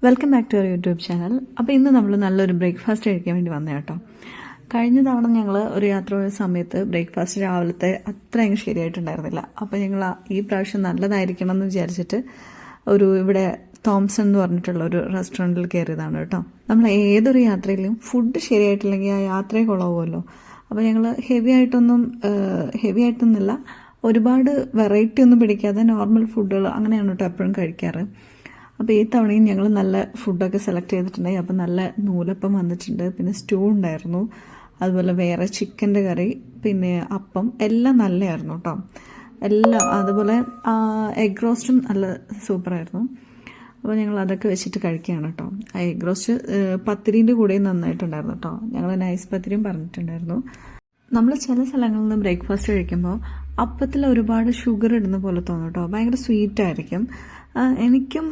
Welcome back to our YouTube channel. അപ്പോൾ ഇന്ന് നമ്മൾ നല്ലൊരു ബ്രേക്ക്ഫാസ്റ്റ് കഴിക്കാൻ വേണ്ടി വന്നേ കേട്ടോ. കഴിഞ്ഞ തവണ ഞങ്ങൾ ഒരു യാത്ര പോയ സമയത്ത് ബ്രേക്ക്ഫാസ്റ്റ് രാവിലത്തെ അത്ര അങ്ങ് ശരിയായിട്ടുണ്ടായിരുന്നില്ല. അപ്പോൾ ഞങ്ങൾ ഈ പ്രാവശ്യം നല്ലതായിരിക്കണം എന്ന് വിചാരിച്ചിട്ട് ഇവിടെ തോംസൺ എന്ന് പറഞ്ഞിട്ടുള്ള ഒരു റെസ്റ്റോറൻറ്റിൽ കയറിയതാണ് കേട്ടോ. നമ്മൾ ഏതൊരു യാത്രയിലും ഫുഡ് ശരിയായിട്ടില്ലെങ്കിൽ ആ യാത്രയെ കൊള്ളാവുമല്ലോ. അപ്പോൾ ഞങ്ങൾ ഹെവി ആയിട്ടൊന്നുമില്ല, ഒരുപാട് വെറൈറ്റി ഒന്നും പിടിക്കാതെ നോർമൽ ഫുഡുകൾ അങ്ങനെയാണ് കേട്ടോ എപ്പോഴും കഴിക്കാറ്. അപ്പോൾ ഈ തവണയും ഞങ്ങൾ നല്ല ഫുഡൊക്കെ സെലക്ട് ചെയ്തിട്ടുണ്ടായി. അപ്പോൾ നല്ല നൂലപ്പം വന്നിട്ടുണ്ട്, പിന്നെ സ്റ്റൂ ഉണ്ടായിരുന്നു, അതുപോലെ വേറെ ചിക്കൻ്റെ കറി, പിന്നെ അപ്പം, എല്ലാം നല്ലതായിരുന്നു കേട്ടോ. എല്ലാം അതുപോലെ എഗ് റോസ്റ്റും നല്ല സൂപ്പറായിരുന്നു. അപ്പോൾ ഞങ്ങൾ അതൊക്കെ വെച്ചിട്ട് കഴിക്കുകയാണ് കേട്ടോ. ആ എഗ് റോസ്റ്റ് പത്തിരീൻ്റെ കൂടെയും നന്നായിട്ടുണ്ടായിരുന്നു കേട്ടോ. ഞങ്ങൾ നൈസ് പത്തിരിയും പറഞ്ഞിട്ടുണ്ടായിരുന്നു. നമ്മൾ ചില സ്ഥലങ്ങളിൽ നിന്ന് ബ്രേക്ക്ഫാസ്റ്റ് കഴിക്കുമ്പോൾ അപ്പത്തിൽ ഒരുപാട് ഷുഗർ ഇടുന്ന പോലെ തോന്നും കേട്ടോ. ഭയങ്കര സ്വീറ്റായിരിക്കും. എനിക്കും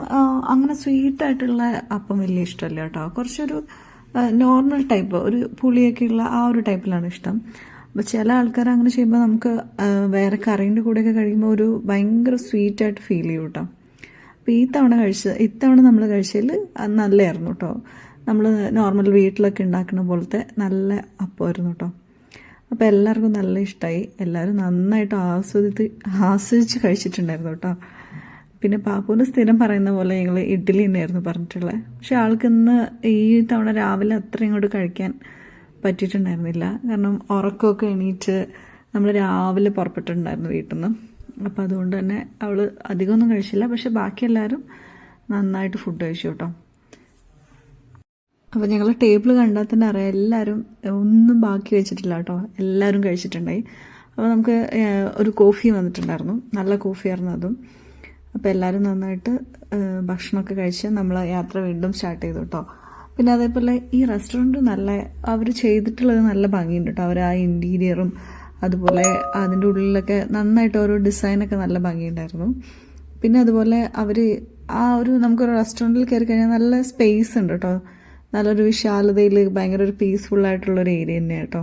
അങ്ങനെ സ്വീറ്റായിട്ടുള്ള അപ്പം വലിയ ഇഷ്ടമല്ല കേട്ടോ. കുറച്ചൊരു നോർമൽ ടൈപ്പ്, ഒരു പുളിയൊക്കെ ഉള്ള ആ ഒരു ടൈപ്പിലാണ് ഇഷ്ടം. അപ്പോൾ ചില ആൾക്കാർ അങ്ങനെ ചെയ്യുമ്പോൾ നമുക്ക് വേറെ കറീൻ്റെ കൂടെയൊക്കെ കഴിക്കുമ്പോൾ ഒരു ഭയങ്കര സ്വീറ്റായിട്ട് ഫീൽ ചെയ്യും കേട്ടോ. അപ്പോൾ ഇത്തവണ നമ്മൾ കഴിച്ചതിൽ നല്ലതായിരുന്നു കേട്ടോ. നമ്മൾ നോർമൽ വീട്ടിലൊക്കെ ഉണ്ടാക്കുന്ന പോലത്തെ നല്ല അപ്പമായിരുന്നു കേട്ടോ. അപ്പോൾ എല്ലാവർക്കും നല്ല ഇഷ്ടമായി. എല്ലാവരും നന്നായിട്ട് ആസ്വദിച്ച് കഴിച്ചിട്ടുണ്ടായിരുന്നു കേട്ടോ. പിന്നെ പാപ്പുവിന് സ്ഥിരം പറയുന്ന പോലെ ഞങ്ങൾ ഇഡ്ഡലി തന്നെയായിരുന്നു പറഞ്ഞിട്ടുള്ളത്. പക്ഷെ ആൾക്ക് ഇന്ന് ഈ തവണ രാവിലെ അത്ര ഇങ്ങോട്ട് കഴിക്കാൻ പറ്റിയിട്ടുണ്ടായിരുന്നില്ല. കാരണം ഉറക്കമൊക്കെ എണീറ്റ് നമ്മൾ രാവിലെ പുറപ്പെട്ടിട്ടുണ്ടായിരുന്നു വീട്ടിൽ നിന്ന്. അപ്പോൾ അതുകൊണ്ട് തന്നെ അവൾ അധികമൊന്നും കഴിച്ചില്ല. പക്ഷെ ബാക്കി എല്ലാവരും നന്നായിട്ട് ഫുഡ് കഴിച്ചു കേട്ടോ. അപ്പോൾ ഞങ്ങൾ ടേബിൾ കണ്ടാൽ തന്നെ അറിയാം എല്ലാവരും ഒന്നും ബാക്കി വെച്ചിട്ടില്ല കേട്ടോ. എല്ലാവരും കഴിച്ചിട്ടുണ്ടായി. അപ്പോൾ നമുക്ക് ഒരു കോഫി വന്നിട്ടുണ്ടായിരുന്നു, നല്ല കോഫിയായിരുന്നു അതും. അപ്പോൾ എല്ലാവരും നന്നായിട്ട് ഭക്ഷണമൊക്കെ കഴിച്ച് നമ്മൾ യാത്ര വീണ്ടും സ്റ്റാർട്ട് ചെയ്തു കേട്ടോ. പിന്നെ അതേപോലെ ഈ റെസ്റ്റോറൻറ്റ് അവർ ചെയ്തിട്ടുള്ളത് നല്ല ഭംഗിയുണ്ട് കേട്ടോ. അവർ ആ ഇൻറ്റീരിയറും അതുപോലെ അതിൻ്റെ ഉള്ളിലൊക്കെ നന്നായിട്ട് ഓരോ ഡിസൈനൊക്കെ നല്ല ഭംഗിയുണ്ടായിരുന്നു. പിന്നെ അതുപോലെ നമുക്കൊരു റെസ്റ്റോറൻറ്റിൽ കയറി കഴിഞ്ഞാൽ നല്ല സ്പേസ് ഉണ്ട് കേട്ടോ. നല്ലൊരു വിശാലതയിൽ ഭയങ്കര ഒരു പീസ്ഫുള്ളായിട്ടുള്ളൊരു ഏരിയ തന്നെയാണ് കേട്ടോ.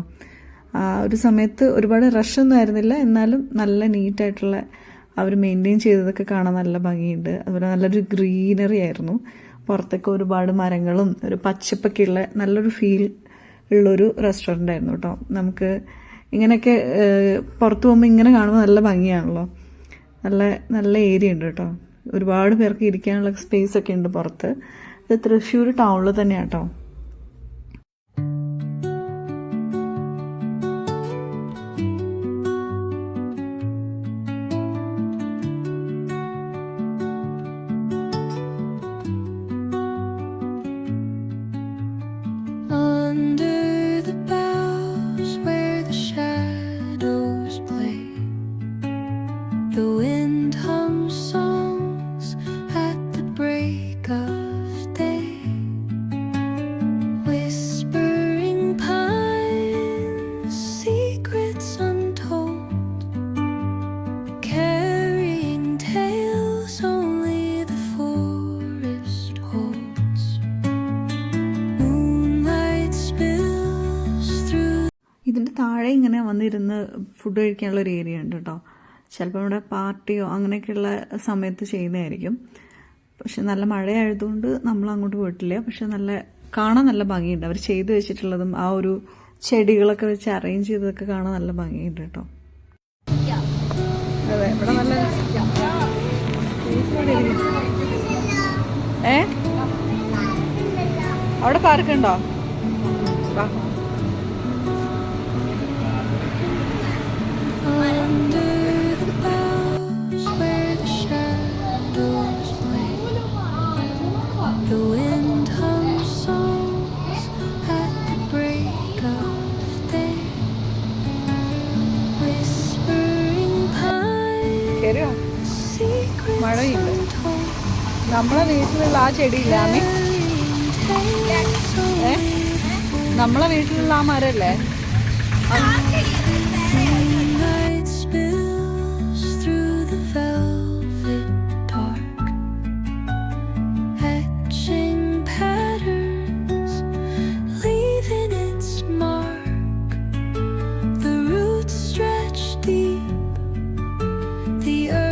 ആ ഒരു സമയത്ത് ഒരുപാട് റഷൊന്നും ആയിരുന്നില്ല, എന്നാലും നല്ല നീറ്റായിട്ടുള്ള അവർ മെയിൻറ്റെയിൻ ചെയ്തതൊക്കെ കാണാൻ നല്ല ഭംഗിയുണ്ട്. അതുപോലെ നല്ലൊരു ഗ്രീനറി ആയിരുന്നു. പുറത്തൊക്കെ ഒരുപാട് മരങ്ങളും ഒരു പച്ചപ്പൊക്കെ ഉള്ള നല്ലൊരു ഫീൽ ഉള്ളൊരു റെസ്റ്റോറൻ്റ് ആയിരുന്നു കേട്ടോ. നമുക്ക് ഇങ്ങനെയൊക്കെ പുറത്ത് പോകുമ്പോൾ ഇങ്ങനെ കാണുമ്പോൾ നല്ല ഭംഗിയാണല്ലോ. നല്ല നല്ല ഏരിയ ഉണ്ട് കേട്ടോ. ഒരുപാട് പേർക്ക് ഇരിക്കാനുള്ള സ്പേസ് ഒക്കെ ഉണ്ട് പുറത്ത്. ഇത് തൃശ്ശൂർ ടൗണിൽ തന്നെയാണ് കേട്ടോ. ഇതിൻ്റെ താഴെ ഇങ്ങനെ വന്നിരുന്ന് ഫുഡ് കഴിക്കാനുള്ള ഒരു ഏരിയ ഉണ്ട് കേട്ടോ. ചിലപ്പോൾ ഇവിടെ പാർട്ടിയോ അങ്ങനെയൊക്കെയുള്ള സമയത്ത് ചെയ്യുന്നതായിരിക്കും. പക്ഷെ നല്ല മഴയായതുകൊണ്ട് നമ്മൾ അങ്ങോട്ട് പോയിട്ടില്ല. പക്ഷെ കാണാൻ നല്ല ഭംഗിയുണ്ട്. അവർ ചെയ്തു വെച്ചിട്ടുള്ളതും ആ ഒരു ചെടികളൊക്കെ വെച്ച് അറേഞ്ച് ചെയ്തതൊക്കെ കാണാൻ നല്ല ഭംഗിയുണ്ട് കേട്ടോ. അതെ, ഇവിടെ നല്ല അവിടെ പാർക്കുണ്ടോ? മഴയില്ല. നമ്മളെ വീട്ടിലുള്ള ആ ചെടിയില്ലാമേ, നമ്മളെ വീട്ടിലുള്ള ആ മരല്ലേ,